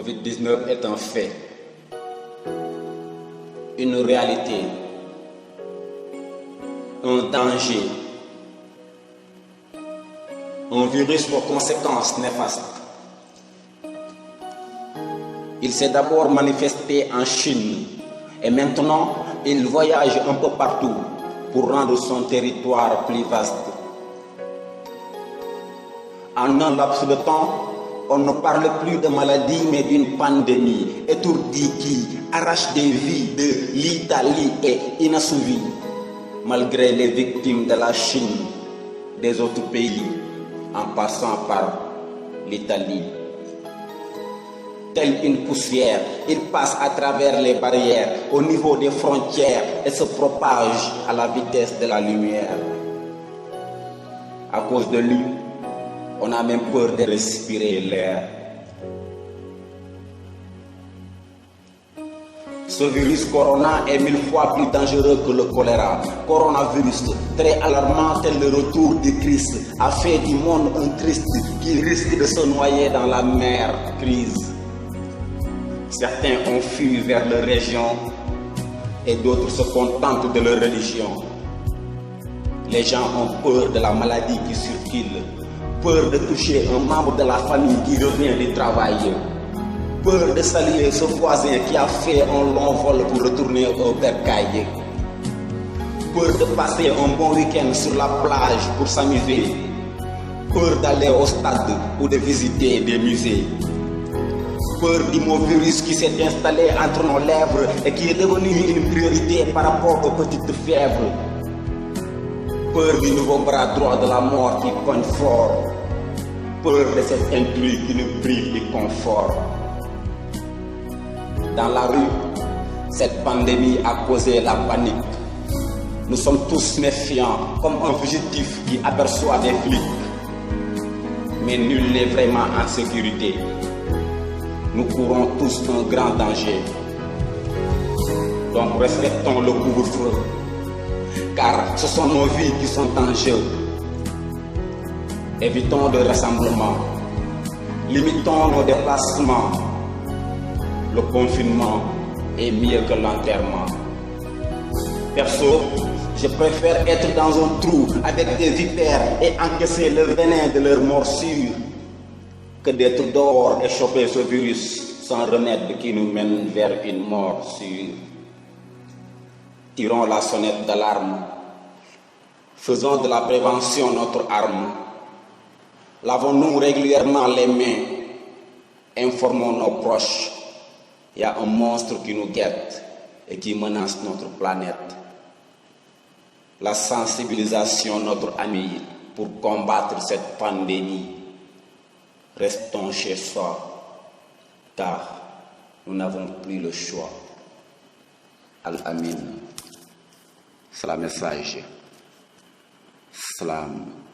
Covid-19 est un fait, une réalité, un danger, un virus aux conséquences néfastes. Il s'est d'abord manifesté en Chine et maintenant il voyage un peu partout pour rendre son territoire plus vaste. En un laps de temps, on ne parle plus de maladie mais d'une pandémie étourdie qui arrache des vies de l'Italie et inassouvie, malgré les victimes de la Chine, des autres pays, en passant par l'Italie. Telle une poussière, il passe à travers les barrières, au niveau des frontières et se propage à la vitesse de la lumière. À cause de lui, on a même peur de respirer l'air. Ce virus corona est 1000 fois plus dangereux que le choléra. Coronavirus, très alarmant tel le retour du Christ, a fait du monde un triste qui risque de se noyer dans la mer crise. Certains ont fui vers leur région et d'autres se contentent de leur religion. Les gens ont peur de la maladie qui circule, peur de toucher un membre de la famille qui revient du travail, peur de saluer ce voisin qui a fait un long vol pour retourner au bercail, peur de passer un bon week-end sur la plage pour s'amuser, peur d'aller au stade ou de visiter des musées, peur du mot virus qui s'est installé entre nos lèvres et qui est devenu une priorité par rapport aux petites fièvres, peur du nouveau bras droit de la mort qui cogne fort, peur de cet intrus qui nous prive du confort. Dans la rue, cette pandémie a causé la panique. Nous sommes tous méfiants, comme un fugitif qui aperçoit des flics. Mais nul n'est vraiment en sécurité. Nous courons tous un grand danger. Donc respectons le couvre-feu, car ce sont nos vies qui sont en jeu. Évitons le rassemblement, limitons nos déplacements. Le confinement est mieux que l'enterrement. Perso, je préfère être dans un trou avec des vipères et encaisser le venin de leur morsure que d'être dehors et choper ce virus sans remède qui nous mène vers une mort sûre. Tirons la sonnette d'alarme. Faisons de la prévention notre arme. Lavons-nous régulièrement les mains. Informons nos proches. Il y a un monstre qui nous guette et qui menace notre planète. La sensibilisation, notre ami, pour combattre cette pandémie. Restons chez soi, car nous n'avons plus le choix. Al-Amin. C'est le message. Salam.